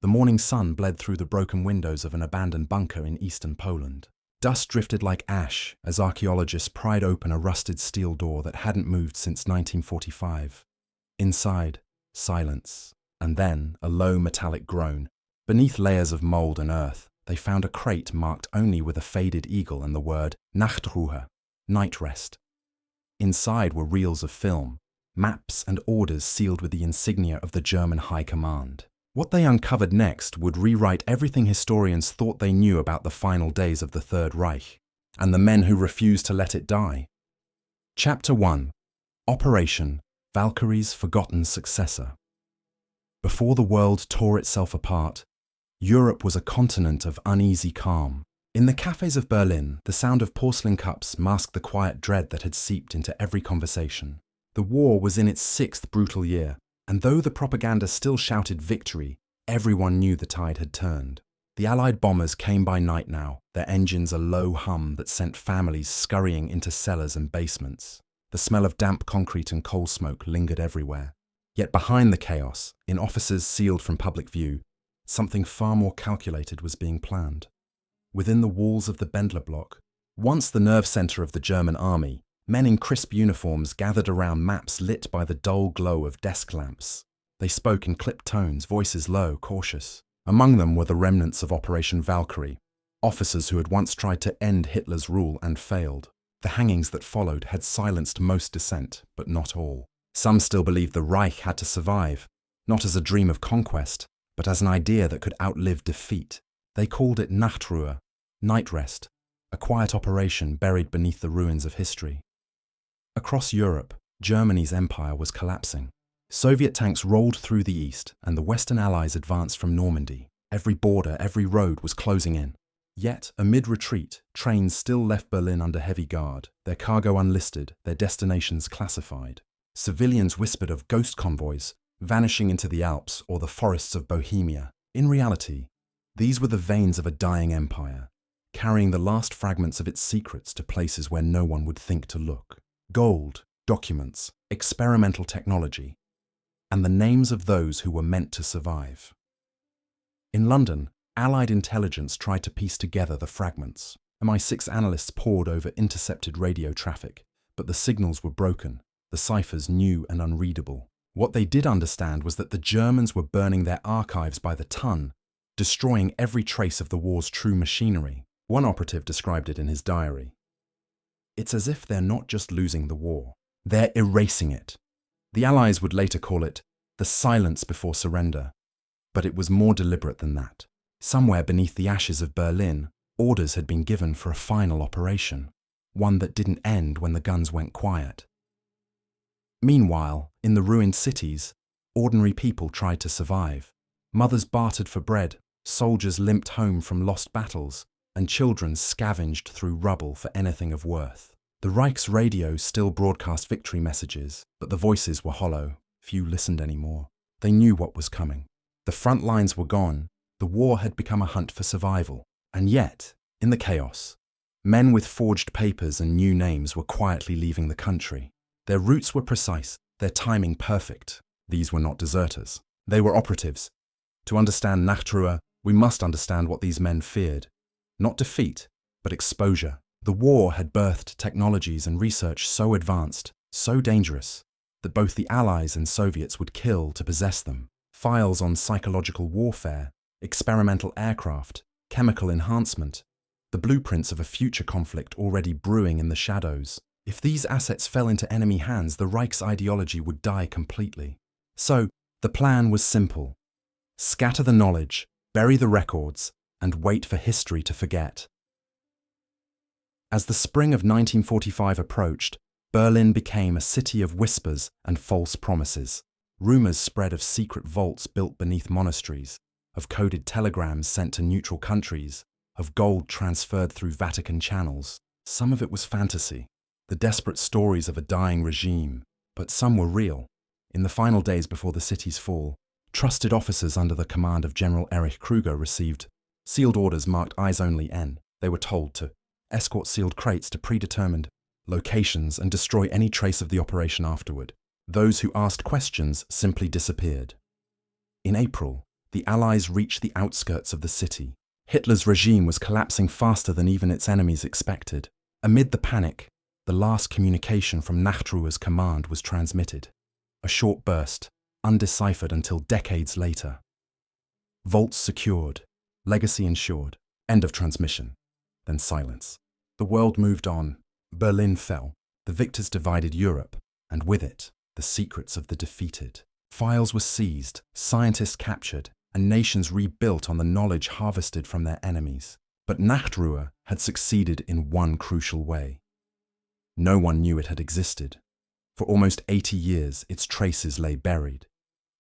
The morning sun bled through the broken windows of an abandoned bunker in eastern Poland. Dust drifted like ash as archaeologists pried open a rusted steel door that hadn't moved since 1945. Inside, silence, and then a low metallic groan. Beneath layers of mold and earth, they found a crate marked only with a faded eagle and the word Nachtruhe, night rest. Inside were reels of film, maps and orders sealed with the insignia of the German High Command. What they uncovered next would rewrite everything historians thought they knew about the final days of the Third Reich, and the men who refused to let it die. Chapter 1. Operation Valkyrie's Forgotten Successor. Before the world tore itself apart, Europe was a continent of uneasy calm. In the cafes of Berlin, the sound of porcelain cups masked the quiet dread that had seeped into every conversation. The war was in its 6th brutal year, and though the propaganda still shouted victory, everyone knew the tide had turned. The Allied bombers came by night now, their engines a low hum that sent families scurrying into cellars and basements. The smell of damp concrete and coal smoke lingered everywhere. Yet behind the chaos, in offices sealed from public view, something far more calculated was being planned. Within the walls of the Bendler block, once the nerve center of the German army, men in crisp uniforms gathered around maps lit by the dull glow of desk lamps. They spoke in clipped tones, voices low, cautious. Among them were the remnants of Operation Valkyrie, officers who had once tried to end Hitler's rule and failed. The hangings that followed had silenced most dissent, but not all. Some still believed the Reich had to survive, not as a dream of conquest, but as an idea that could outlive defeat. They called it Nachtruhe, night rest, a quiet operation buried beneath the ruins of history. Across Europe, Germany's empire was collapsing. Soviet tanks rolled through the east, and the Western Allies advanced from Normandy. Every border, every road was closing in. Yet, amid retreat, trains still left Berlin under heavy guard, their cargo unlisted, their destinations classified. Civilians whispered of ghost convoys, vanishing into the Alps or the forests of Bohemia. In reality, these were the veins of a dying empire, carrying the last fragments of its secrets to places where no one would think to look. Gold, documents, experimental technology, and the names of those who were meant to survive. In London, Allied intelligence tried to piece together the fragments. MI6 analysts pored over intercepted radio traffic, but the signals were broken, the ciphers new and unreadable. What they did understand was that the Germans were burning their archives by the ton, destroying every trace of the war's true machinery. One operative described it in his diary. It's as if they're not just losing the war, they're erasing it. The Allies would later call it the silence before surrender, but it was more deliberate than that. Somewhere beneath the ashes of Berlin, orders had been given for a final operation, one that didn't end when the guns went quiet. Meanwhile, in the ruined cities, ordinary people tried to survive. Mothers bartered for bread, soldiers limped home from lost battles, and children scavenged through rubble for anything of worth. The Reich's radio still broadcast victory messages, but the voices were hollow. Few listened anymore. They knew what was coming. The front lines were gone. The war had become a hunt for survival. And yet, in the chaos, men with forged papers and new names were quietly leaving the country. Their routes were precise, their timing perfect. These were not deserters. They were operatives. To understand Nachtruhe, we must understand what these men feared. Not defeat, but exposure. The war had birthed technologies and research so advanced, so dangerous, that both the Allies and Soviets would kill to possess them. Files on psychological warfare, experimental aircraft, chemical enhancement, the blueprints of a future conflict already brewing in the shadows. If these assets fell into enemy hands, the Reich's ideology would die completely. So, the plan was simple. Scatter the knowledge, bury the records, and wait for history to forget. As the spring of 1945 approached, Berlin became a city of whispers and false promises. Rumors spread of secret vaults built beneath monasteries, of coded telegrams sent to neutral countries, of gold transferred through Vatican channels. Some of it was fantasy, the desperate stories of a dying regime, but some were real. In the final days before the city's fall, trusted officers under the command of General Erich Kruger received sealed orders marked Eyes Only N. They were told to escort sealed crates to predetermined locations and destroy any trace of the operation afterward. Those who asked questions simply disappeared. In April, the Allies reached the outskirts of the city. Hitler's regime was collapsing faster than even its enemies expected. Amid the panic, the last communication from Nachtruhe's command was transmitted. A short burst, undeciphered until decades later. Vaults secured, legacy ensured, end of transmission. Then silence. The world moved on. Berlin fell. The victors divided Europe, and with it, the secrets of the defeated. Files were seized, scientists captured, and nations rebuilt on the knowledge harvested from their enemies. But Nachtruhe had succeeded in one crucial way. No one knew it had existed. For almost 80 years, its traces lay buried.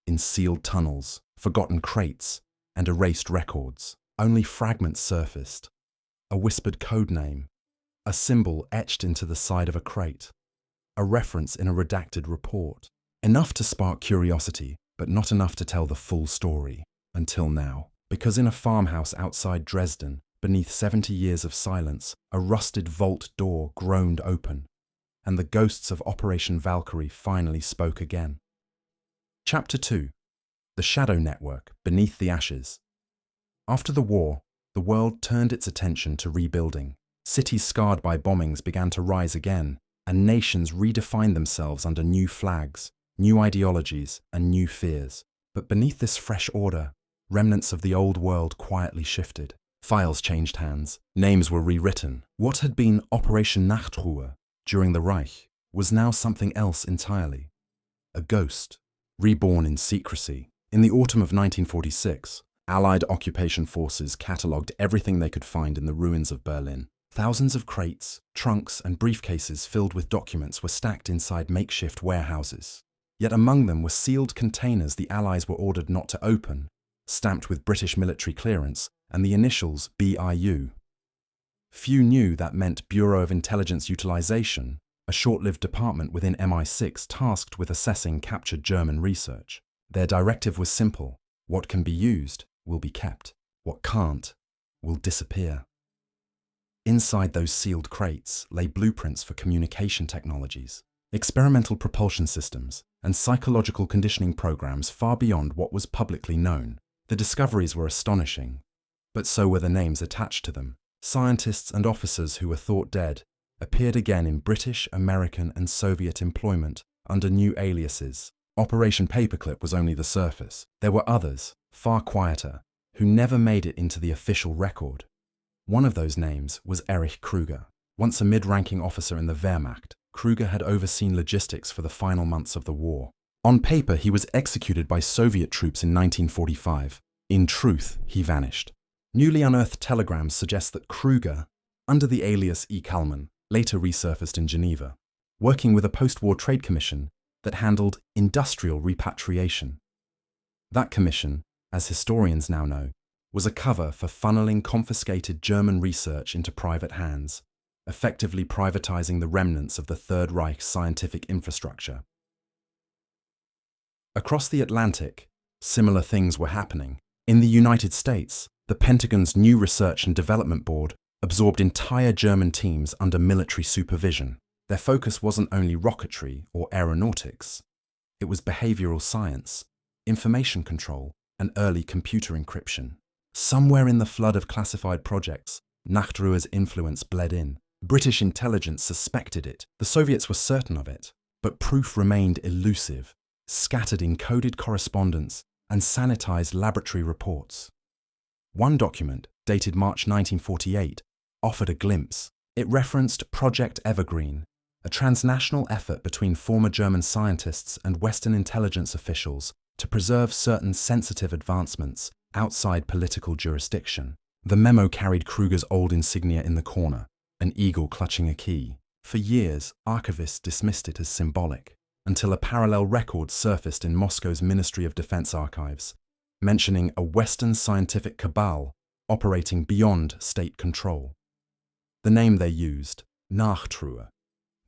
In sealed tunnels, forgotten crates, and erased records, only fragments surfaced. A whispered code name, a symbol etched into the side of a crate, a reference in a redacted report. Enough to spark curiosity, but not enough to tell the full story. Until now. Because in a farmhouse outside Dresden, beneath 70 years of silence, a rusted vault door groaned open, and the ghosts of Operation Valkyrie finally spoke again. Chapter 2. The Shadow Network Beneath the Ashes. After the war, the world turned its attention to rebuilding. Cities scarred by bombings began to rise again, and nations redefined themselves under new flags, new ideologies, and new fears. But beneath this fresh order, remnants of the old world quietly shifted. Files changed hands, names were rewritten. What had been Operation Nachtruhe during the Reich was now something else entirely. A ghost, reborn in secrecy. In the autumn of 1946, Allied occupation forces catalogued everything they could find in the ruins of Berlin. Thousands of crates, trunks, and briefcases filled with documents were stacked inside makeshift warehouses. Yet among them were sealed containers the Allies were ordered not to open, stamped with British military clearance and the initials BIU. Few knew that meant Bureau of Intelligence Utilization, a short-lived department within MI6 tasked with assessing captured German research. Their directive was simple: what can be used will be kept, what can't will disappear. Inside those sealed crates lay blueprints for communication technologies, experimental propulsion systems, and psychological conditioning programs far beyond what was publicly known. The discoveries were astonishing, but so were the names attached to them. Scientists and officers who were thought dead appeared again in British, American, and Soviet employment under new aliases. Operation Paperclip was only the surface. There were others, far quieter, who never made it into the official record. One of those names was Erich Krüger. Once a mid-ranking officer in the Wehrmacht, Krüger had overseen logistics for the final months of the war. On paper, he was executed by Soviet troops in 1945. In truth, he vanished. Newly unearthed telegrams suggest that Krüger, under the alias E. Kalman, later resurfaced in Geneva, working with a post-war trade commission that handled industrial repatriation. That commission, as historians now know, was a cover for funneling confiscated German research into private hands, effectively privatizing the remnants of the Third Reich's scientific infrastructure. Across the Atlantic, similar things were happening. In the United States, the Pentagon's new Research and Development Board absorbed entire German teams under military supervision. Their focus wasn't only rocketry or aeronautics. It was behavioral science, information control, and early computer encryption. Somewhere in the flood of classified projects, Nachtruhe's influence bled in. British intelligence suspected it. The Soviets were certain of it, but proof remained elusive, scattered encoded correspondence and sanitized laboratory reports. One document, dated March 1948, offered a glimpse. It referenced Project Evergreen, a transnational effort between former German scientists and Western intelligence officials to preserve certain sensitive advancements outside political jurisdiction. The memo carried Krüger's old insignia in the corner, an eagle clutching a key. For years, archivists dismissed it as symbolic, until a parallel record surfaced in Moscow's Ministry of Defense archives, mentioning a Western scientific cabal operating beyond state control. The name they used, Nachtruhe.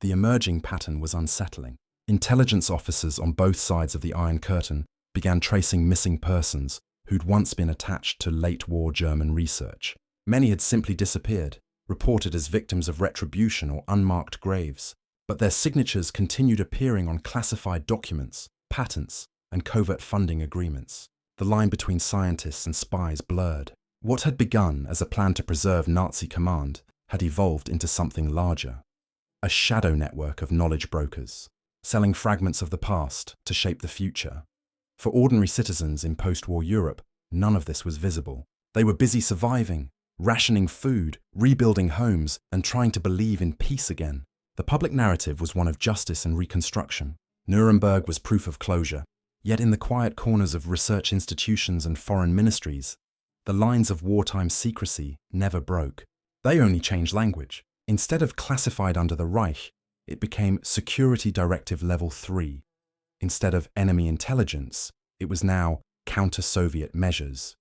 The emerging pattern was unsettling. Intelligence officers on both sides of the Iron Curtain began tracing missing persons who'd once been attached to late-war German research. Many had simply disappeared, reported as victims of retribution or unmarked graves, but their signatures continued appearing on classified documents, patents, and covert funding agreements. The line between scientists and spies blurred. What had begun as a plan to preserve Nazi command had evolved into something larger. A shadow network of knowledge brokers, selling fragments of the past to shape the future. For ordinary citizens in post-war Europe, none of this was visible. They were busy surviving, rationing food, rebuilding homes, and trying to believe in peace again. The public narrative was one of justice and reconstruction. Nuremberg was proof of closure. Yet in the quiet corners of research institutions and foreign ministries, the lines of wartime secrecy never broke. They only changed language. Instead of classified under the Reich, it became Security Directive Level 3. Instead of enemy intelligence, it was now counter-Soviet measures.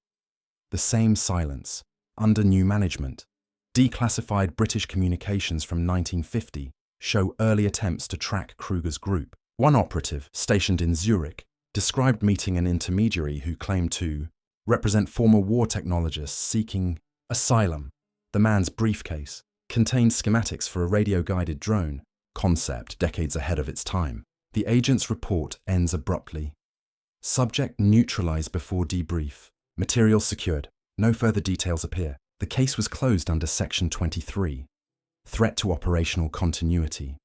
The same silence, under new management. Declassified British communications from 1950 show early attempts to track Kruger's group. One operative, stationed in Zurich, described meeting an intermediary who claimed to represent former war technologists seeking asylum. The man's briefcase contained schematics for a radio-guided drone, concept decades ahead of its time. The agent's report ends abruptly. Subject neutralized before debrief. Material secured. No further details appear. The case was closed under Section 23. Threat to operational continuity.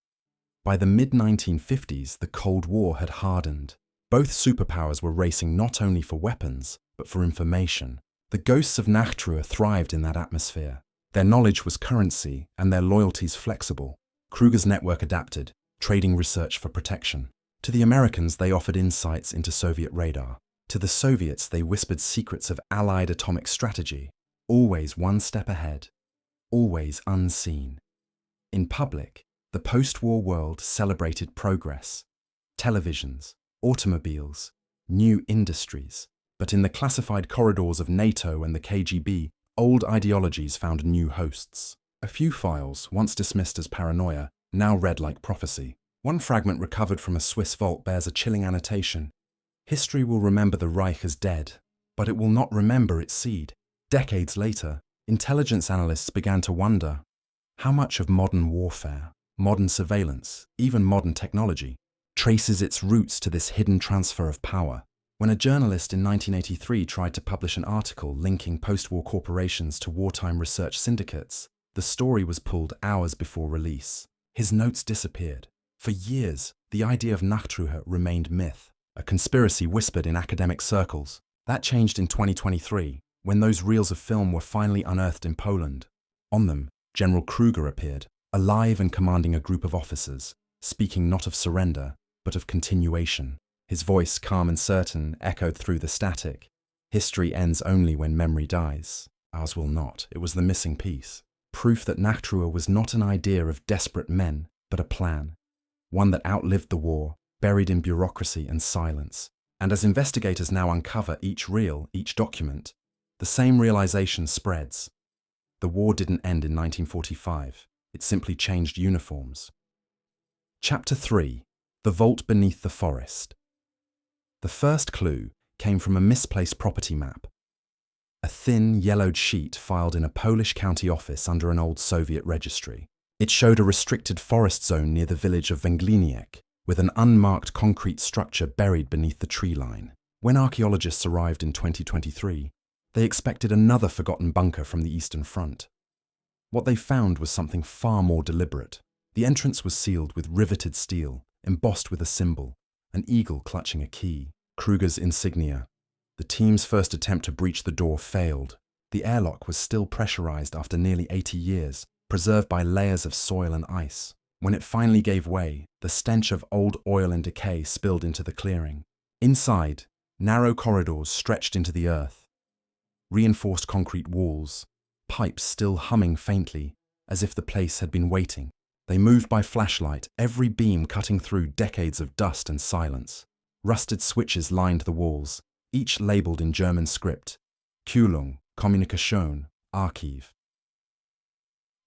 By the mid-1950s, the Cold War had hardened. Both superpowers were racing not only for weapons, but for information. The ghosts of Nachtruhe thrived in that atmosphere. Their knowledge was currency and their loyalties flexible. Kruger's network adapted, trading research for protection. To the Americans, they offered insights into Soviet radar. To the Soviets, they whispered secrets of Allied atomic strategy. Always one step ahead. Always unseen. In public, the post-war world celebrated progress. Televisions, automobiles, new industries. But in the classified corridors of NATO and the KGB, old ideologies found new hosts. A few files, once dismissed as paranoia, now read like prophecy. One fragment recovered from a Swiss vault bears a chilling annotation. History will remember the Reich as dead, but it will not remember its seed. Decades later, intelligence analysts began to wonder, how much of modern warfare, modern surveillance, even modern technology, traces its roots to this hidden transfer of power? When a journalist in 1983 tried to publish an article linking post-war corporations to wartime research syndicates, the story was pulled hours before release. His notes disappeared. For years, the idea of Nachtruhe remained myth, a conspiracy whispered in academic circles. That changed in 2023, when those reels of film were finally unearthed in Poland. On them, General Kruger appeared, alive and commanding a group of officers, speaking not of surrender, but of continuation. His voice, calm and certain, echoed through the static. History ends only when memory dies. Ours will not. It was the missing piece. Proof that Nachtruhe was not an idea of desperate men, but a plan. One that outlived the war, buried in bureaucracy and silence. And as investigators now uncover each reel, each document, the same realization spreads. The war didn't end in 1945. It simply changed uniforms. Chapter 3. The Vault Beneath the Forest. The first clue came from a misplaced property map. A thin, yellowed sheet filed in a Polish county office under an old Soviet registry. It showed a restricted forest zone near the village of Węgliniec, with an unmarked concrete structure buried beneath the tree line. When archaeologists arrived in 2023, they expected another forgotten bunker from the Eastern Front. What they found was something far more deliberate. The entrance was sealed with riveted steel, embossed with a symbol, an eagle clutching a key, Kruger's insignia. The team's first attempt to breach the door failed. The airlock was still pressurized after nearly 80 years, preserved by layers of soil and ice. When it finally gave way, the stench of old oil and decay spilled into the clearing. Inside, narrow corridors stretched into the earth. Reinforced concrete walls, pipes still humming faintly, as if the place had been waiting. They moved by flashlight, every beam cutting through decades of dust and silence. Rusted switches lined the walls, each labeled in German script, Kühlung, Kommunikation, Archiv.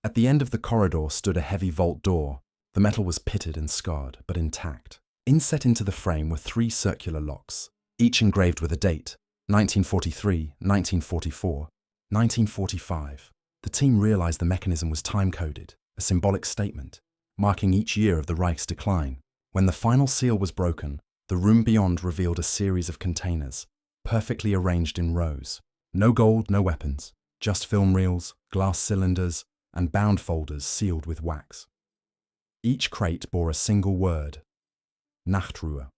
At the end of the corridor stood a heavy vault door. The metal was pitted and scarred, but intact. Inset into the frame were 3 circular locks, each engraved with a date, 1943, 1944, 1945. The team realized the mechanism was time-coded, a symbolic statement, marking each year of the Reich's decline. When the final seal was broken, the room beyond revealed a series of containers, perfectly arranged in rows. No gold, no weapons, just film reels, glass cylinders, and bound folders sealed with wax. Each crate bore a single word: Nachtruhe.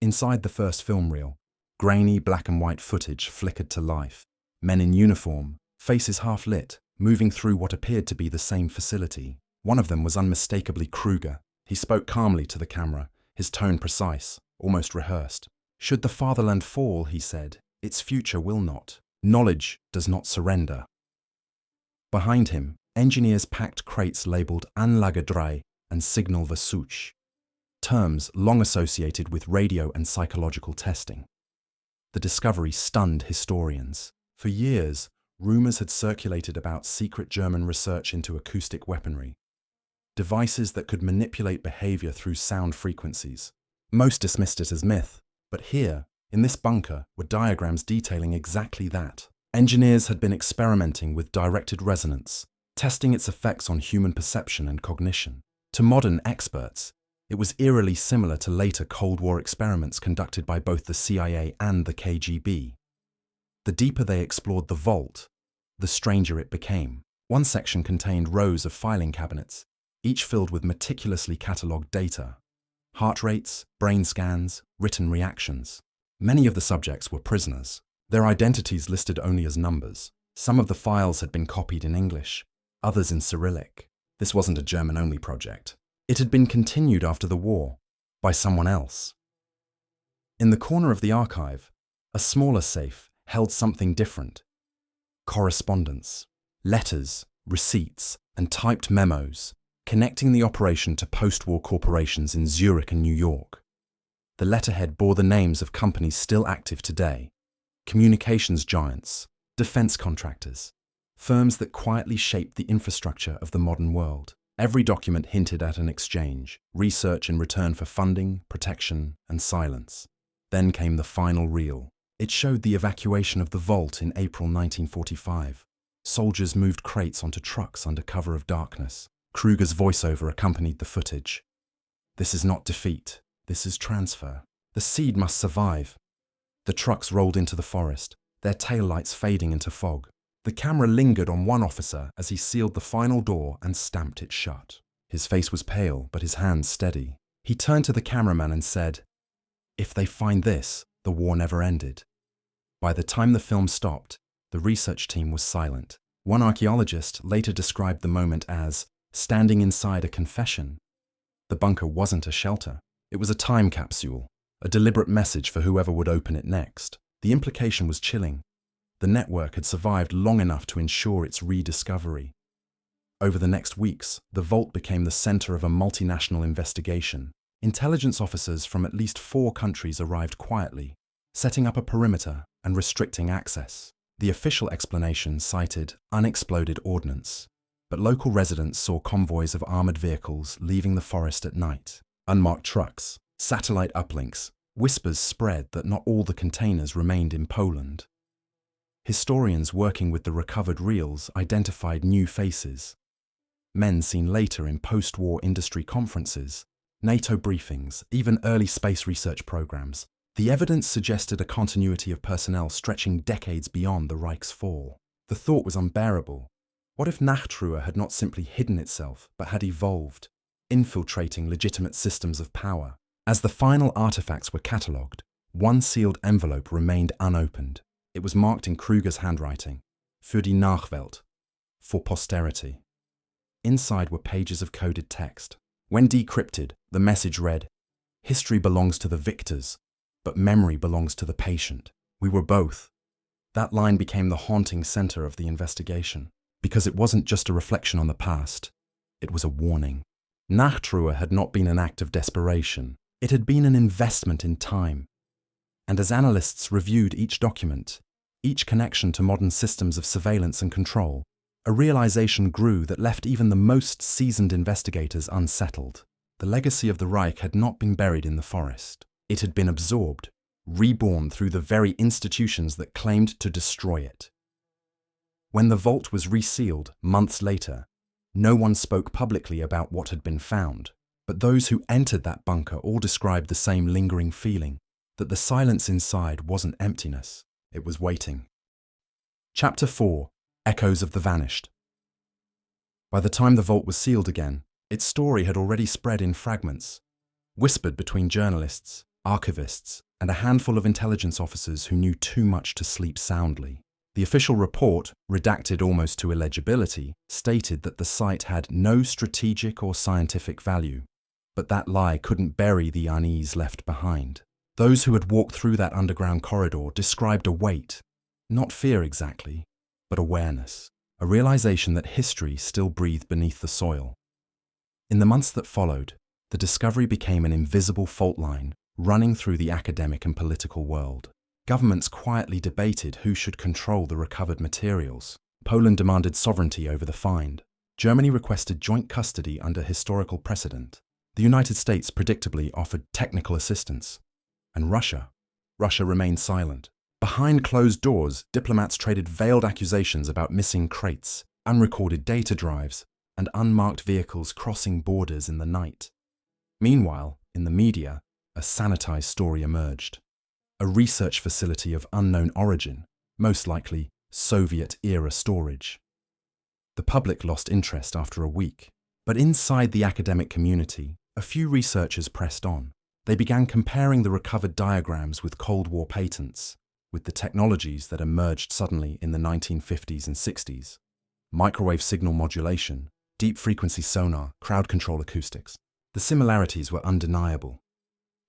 Inside the first film reel, grainy black and white footage flickered to life. Men in uniform, faces half lit, moving through what appeared to be the same facility. One of them was unmistakably Kruger. He spoke calmly to the camera, his tone precise, almost rehearsed. "Should the fatherland fall," he said, "its future will not. Knowledge does not surrender." Behind him, engineers packed crates labeled Anlage 3 and Signal Versuch, terms long associated with radio and psychological testing. The discovery stunned historians. For years, rumors had circulated about secret German research into acoustic weaponry, devices that could manipulate behavior through sound frequencies. Most dismissed it as myth, but here, in this bunker, were diagrams detailing exactly that. Engineers had been experimenting with directed resonance, testing its effects on human perception and cognition. To modern experts, it was eerily similar to later Cold War experiments conducted by both the CIA and the KGB. The deeper they explored the vault, the stranger it became. One section contained rows of filing cabinets, each filled with meticulously catalogued data: heart rates, brain scans, written reactions. Many of the subjects were prisoners, their identities listed only as numbers. Some of the files had been copied in English, others in Cyrillic. This wasn't a German-only project. It had been continued after the war, by someone else. In the corner of the archive, a smaller safe held something different: correspondence, letters, receipts, and typed memos connecting the operation to post-war corporations in Zurich and New York. The letterhead bore the names of companies still active today: communications giants, defense contractors, firms that quietly shaped the infrastructure of the modern world. Every document hinted at an exchange, research in return for funding, protection, and silence. Then came the final reel. It showed the evacuation of the vault in April 1945. Soldiers moved crates onto trucks under cover of darkness. Kruger's voiceover accompanied the footage. "This is not defeat. This is transfer. The seed must survive." The trucks rolled into the forest, their taillights fading into fog. The camera lingered on one officer as he sealed the final door and stamped it shut. His face was pale, but his hands steady. He turned to the cameraman and said, "If they find this, the war never ended." By the time the film stopped, the research team was silent. One archaeologist later described the moment as standing inside a confession. The bunker wasn't a shelter. It was a time capsule, a deliberate message for whoever would open it next. The implication was chilling. The network had survived long enough to ensure its rediscovery. Over the next weeks, the vault became the center of a multinational investigation. Intelligence officers from at least 4 countries arrived quietly, setting up a perimeter and restricting access. The official explanation cited unexploded ordnance, but local residents saw convoys of armored vehicles leaving the forest at night. Unmarked trucks, satellite uplinks, whispers spread that not all the containers remained in Poland. Historians working with the recovered reels identified new faces. Men seen later in post-war industry conferences, NATO briefings, even early space research programs. The evidence suggested a continuity of personnel stretching decades beyond the Reich's fall. The thought was unbearable. What if Nachtruhe had not simply hidden itself, but had evolved, infiltrating legitimate systems of power? As the final artifacts were catalogued, one sealed envelope remained unopened. It was marked in Kruger's handwriting, "Für die Nachwelt," for posterity. Inside were pages of coded text. When decrypted, the message read, "History belongs to the victors, but memory belongs to the patient. We were both." That line became the haunting center of the investigation, because it wasn't just a reflection on the past, it was a warning. Nachtruhe had not been an act of desperation, it had been an investment in time. And as analysts reviewed each document, each connection to modern systems of surveillance and control, a realization grew that left even the most seasoned investigators unsettled. The legacy of the Reich had not been buried in the forest. It had been absorbed, reborn through the very institutions that claimed to destroy it. When the vault was resealed months later, no one spoke publicly about what had been found, but those who entered that bunker all described the same lingering feeling. that the silence inside wasn't emptiness, it was waiting. Chapter 4: Echoes of the Vanished. By the time the vault was sealed again, its story had already spread in fragments, whispered between journalists, archivists, and a handful of intelligence officers who knew too much to sleep soundly. The official report, redacted almost to illegibility, stated that the site had no strategic or scientific value, but that lie couldn't bury the unease left behind. Those who had walked through that underground corridor described a weight, not fear exactly, but awareness, a realization that history still breathed beneath the soil. In the months that followed, the discovery became an invisible fault line running through the academic and political world. Governments quietly debated who should control the recovered materials. Poland demanded sovereignty over the find. Germany requested joint custody under historical precedent. The United States predictably offered technical assistance. And Russia remained silent. Behind closed doors, diplomats traded veiled accusations about missing crates, unrecorded data drives, and unmarked vehicles crossing borders in the night. Meanwhile, in the media, a sanitized story emerged. A research facility of unknown origin, most likely Soviet-era storage. The public lost interest after a week, but inside the academic community, a few researchers pressed on. They began comparing the recovered diagrams with Cold War patents, with the technologies that emerged suddenly in the 1950s and 60s. Microwave signal modulation, deep-frequency sonar, crowd-control acoustics. The similarities were undeniable.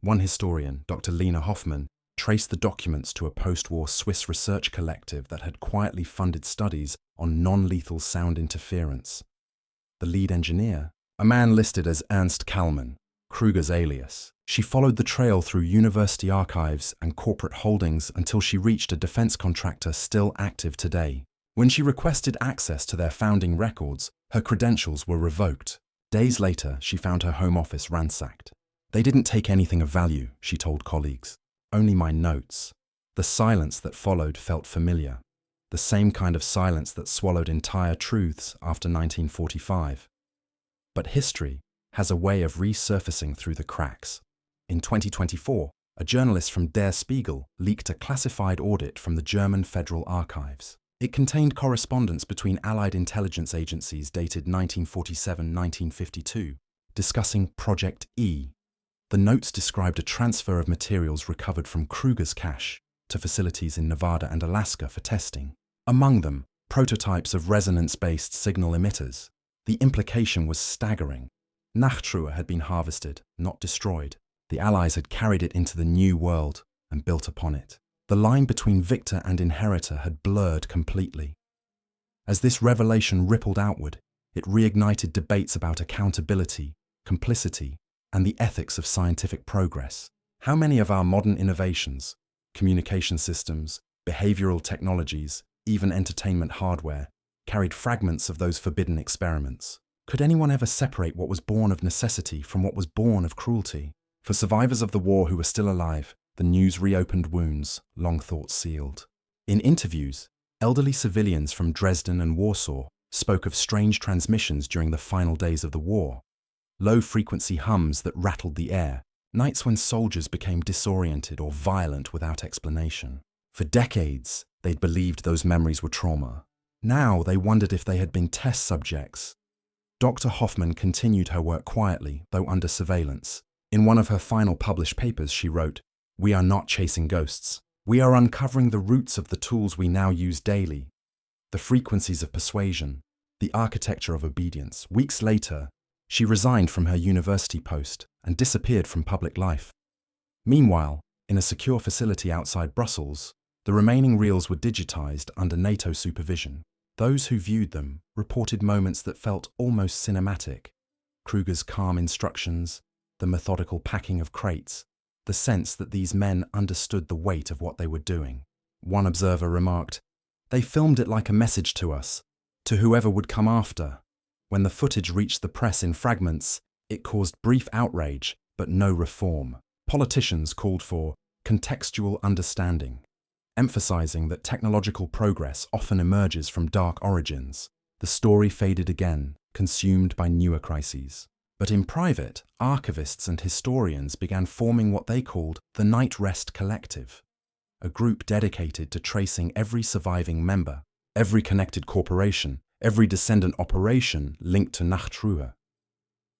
One historian, Dr. Lena Hoffman, traced the documents to a post-war Swiss research collective that had quietly funded studies on non-lethal sound interference. The lead engineer, a man listed as Ernst Kalman, Kruger's alias, she followed the trail through university archives and corporate holdings until she reached a defense contractor still active today. When she requested access to their founding records, her credentials were revoked. Days later, she found her home office ransacked. They didn't take anything of value, she told colleagues. Only my notes. The silence that followed felt familiar. The same kind of silence that swallowed entire truths after 1945. But history has a way of resurfacing through the cracks. In 2024, a journalist from Der Spiegel leaked a classified audit from the German Federal Archives. It contained correspondence between Allied intelligence agencies dated 1947-1952, discussing Project E. The notes described a transfer of materials recovered from Kruger's cache to facilities in Nevada and Alaska for testing. Among them, prototypes of resonance-based signal emitters. The implication was staggering. Nachtruhe had been harvested, not destroyed. The Allies had carried it into the New World and built upon it. The line between victor and inheritor had blurred completely. As this revelation rippled outward, it reignited debates about accountability, complicity, and the ethics of scientific progress. How many of our modern innovations, communication systems, behavioral technologies, even entertainment hardware, carried fragments of those forbidden experiments? Could anyone ever separate what was born of necessity from what was born of cruelty? For survivors of the war who were still alive, the news reopened wounds, long thought sealed. In interviews, elderly civilians from Dresden and Warsaw spoke of strange transmissions during the final days of the war. Low-frequency hums that rattled the air, nights when soldiers became disoriented or violent without explanation. For decades, they'd believed those memories were trauma. Now they wondered if they had been test subjects. Dr. Hoffman continued her work quietly, though under surveillance. In one of her final published papers, she wrote, "We are not chasing ghosts. We are uncovering the roots of the tools we now use daily, the frequencies of persuasion, the architecture of obedience." Weeks later, she resigned from her university post and disappeared from public life. Meanwhile, in a secure facility outside Brussels, the remaining reels were digitized under NATO supervision. Those who viewed them reported moments that felt almost cinematic. Kruger's calm instructions, the methodical packing of crates, the sense that these men understood the weight of what they were doing. One observer remarked, "They filmed it like a message to us, to whoever would come after." When the footage reached the press in fragments, it caused brief outrage, but no reform. Politicians called for contextual understanding, emphasizing that technological progress often emerges from dark origins. The story faded again, consumed by newer crises. But in private, archivists and historians began forming what they called the Night Rest Collective, a group dedicated to tracing every surviving member, every connected corporation, every descendant operation linked to Nachtruhe.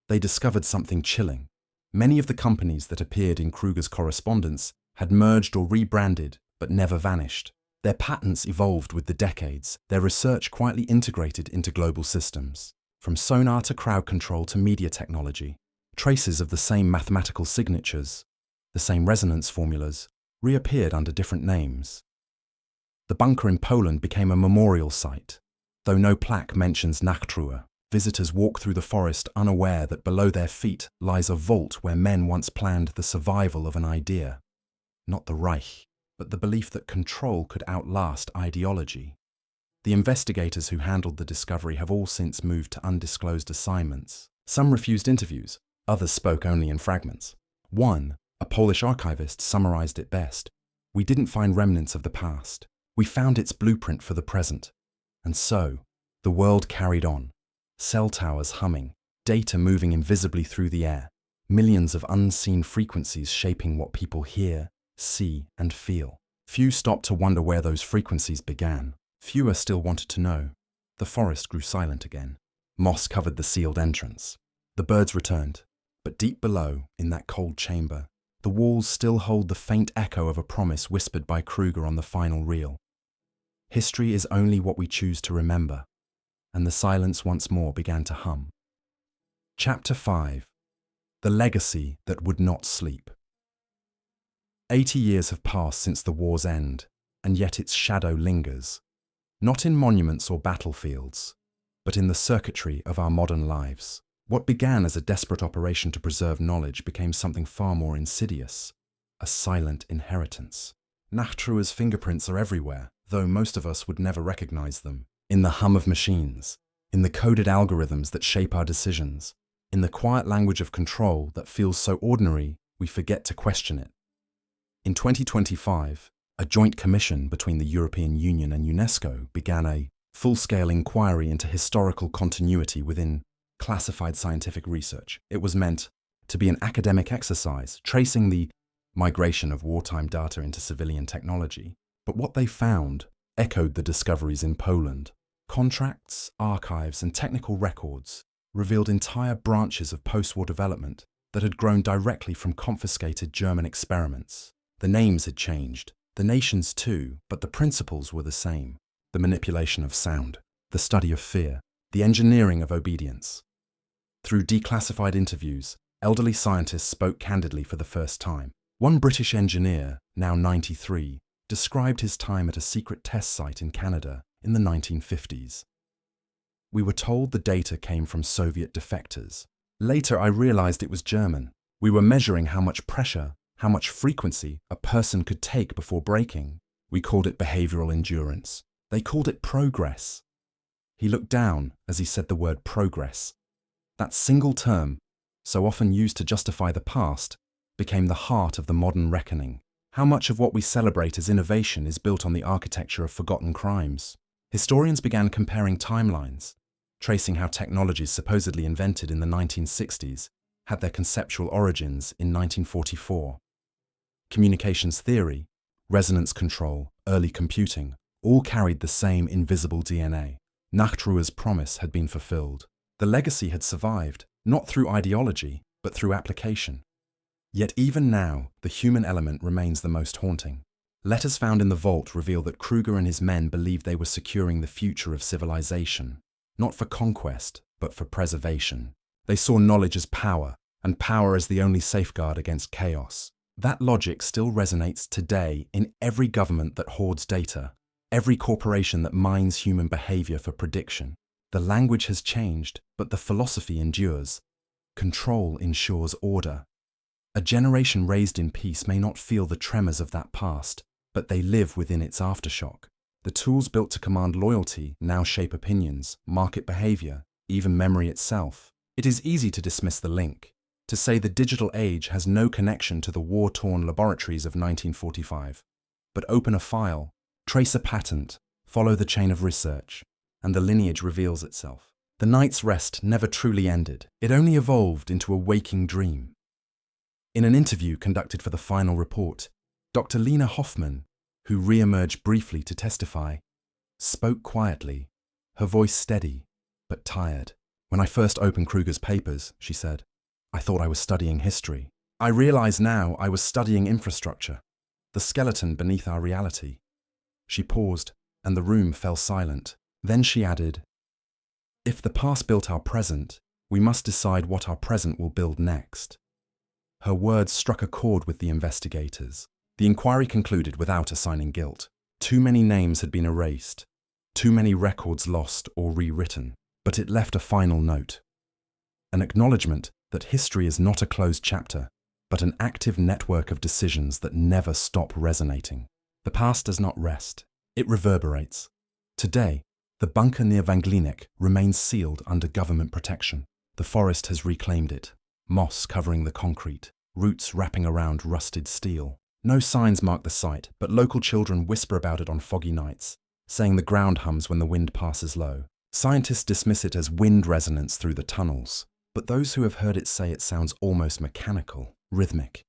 They discovered something chilling. Many of the companies that appeared in Kruger's correspondence had merged or rebranded, but never vanished. Their patents evolved with the decades, their research quietly integrated into global systems. From sonar to crowd control to media technology, traces of the same mathematical signatures, the same resonance formulas, reappeared under different names. The bunker in Poland became a memorial site. Though no plaque mentions Nachtruhe, visitors walk through the forest unaware that below their feet lies a vault where men once planned the survival of an idea. Not the Reich, but the belief that control could outlast ideology. The investigators who handled the discovery have all since moved to undisclosed assignments. Some refused interviews, others spoke only in fragments. One, a Polish archivist, summarized it best. "We didn't find remnants of the past. We found its blueprint for the present." And so, the world carried on. Cell towers humming, data moving invisibly through the air, millions of unseen frequencies shaping what people hear, see, and feel. Few stopped to wonder where those frequencies began. Fewer still wanted to know. The forest grew silent again. Moss covered the sealed entrance. The birds returned. But deep below, in that cold chamber, the walls still hold the faint echo of a promise whispered by Kruger on the final reel. History is only what we choose to remember. And the silence once more began to hum. Chapter 5. The Legacy That Would Not Sleep. 80 years have passed since the war's end, and yet its shadow lingers. Not in monuments or battlefields, but in the circuitry of our modern lives. What began as a desperate operation to preserve knowledge became something far more insidious, a silent inheritance. Nachtruhe's fingerprints are everywhere, though most of us would never recognize them. In the hum of machines, in the coded algorithms that shape our decisions, in the quiet language of control that feels so ordinary we forget to question it. In 2025, a joint commission between the European Union and UNESCO began a full-scale inquiry into historical continuity within classified scientific research. It was meant to be an academic exercise, tracing the migration of wartime data into civilian technology. But what they found echoed the discoveries in Poland. Contracts, archives, and technical records revealed entire branches of post-war development that had grown directly from confiscated German experiments. The names had changed, the nations too, but the principles were the same. The manipulation of sound, the study of fear, the engineering of obedience. Through declassified interviews, elderly scientists spoke candidly for the first time. One British engineer, now 93, described his time at a secret test site in Canada in the 1950s. "We were told the data came from Soviet defectors. Later I realized it was German. We were measuring how much pressure, how much frequency a person could take before braking. We called it behavioral endurance. They called it progress." He looked down as he said the word progress. That single term, so often used to justify the past, became the heart of the modern reckoning. How much of what we celebrate as innovation is built on the architecture of forgotten crimes? Historians began comparing timelines, tracing how technologies supposedly invented in the 1960s had their conceptual origins in 1944. Communications theory, resonance control, early computing, all carried the same invisible DNA. Nachtruhe's promise had been fulfilled. The legacy had survived, not through ideology, but through application. Yet even now, the human element remains the most haunting. Letters found in the vault reveal that Kruger and his men believed they were securing the future of civilization, not for conquest, but for preservation. They saw knowledge as power, and power as the only safeguard against chaos. That logic still resonates today in every government that hoards data, every corporation that mines human behavior for prediction. The language has changed, but the philosophy endures. Control ensures order. A generation raised in peace may not feel the tremors of that past, but they live within its aftershock. The tools built to command loyalty now shape opinions, market behavior, even memory itself. It is easy to dismiss the link, to say the digital age has no connection to the war-torn laboratories of 1945. But open a file, trace a patent, follow the chain of research, and the lineage reveals itself. The night's rest never truly ended. It only evolved into a waking dream. In an interview conducted for the final report, Dr. Lena Hoffman, who re-emerged briefly to testify, spoke quietly, her voice steady, but tired. "When I first opened Kruger's papers," she said, "I thought I was studying history. I realize now I was studying infrastructure, the skeleton beneath our reality." She paused, and the room fell silent. Then she added, "If the past built our present, we must decide what our present will build next." Her words struck a chord with the investigators. The inquiry concluded without assigning guilt. Too many names had been erased, too many records lost or rewritten, but it left a final note. An acknowledgement that history is not a closed chapter, but an active network of decisions that never stop resonating. The past does not rest. It reverberates. Today, the bunker near Vanglinek remains sealed under government protection. The forest has reclaimed it, moss covering the concrete, roots wrapping around rusted steel. No signs mark the site, but local children whisper about it on foggy nights, saying the ground hums when the wind passes low. Scientists dismiss it as wind resonance through the tunnels, but those who have heard it say it sounds almost mechanical, rhythmic,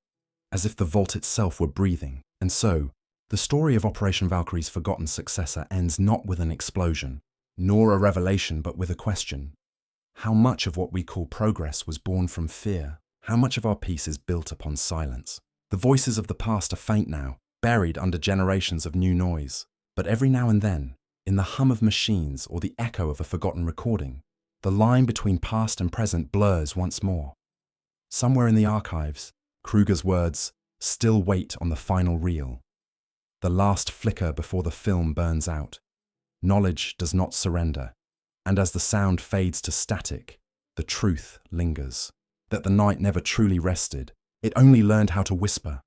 as if the vault itself were breathing. And so, the story of Operation Valkyrie's forgotten successor ends not with an explosion, nor a revelation, but with a question. How much of what we call progress was born from fear? How much of our peace is built upon silence? The voices of the past are faint now, buried under generations of new noise. But every now and then, in the hum of machines or the echo of a forgotten recording, the line between past and present blurs once more. Somewhere in the archives, Kruger's words still wait on the final reel. The last flicker before the film burns out. Knowledge does not surrender, and as the sound fades to static, the truth lingers. That the night never truly rested. It only learned how to whisper,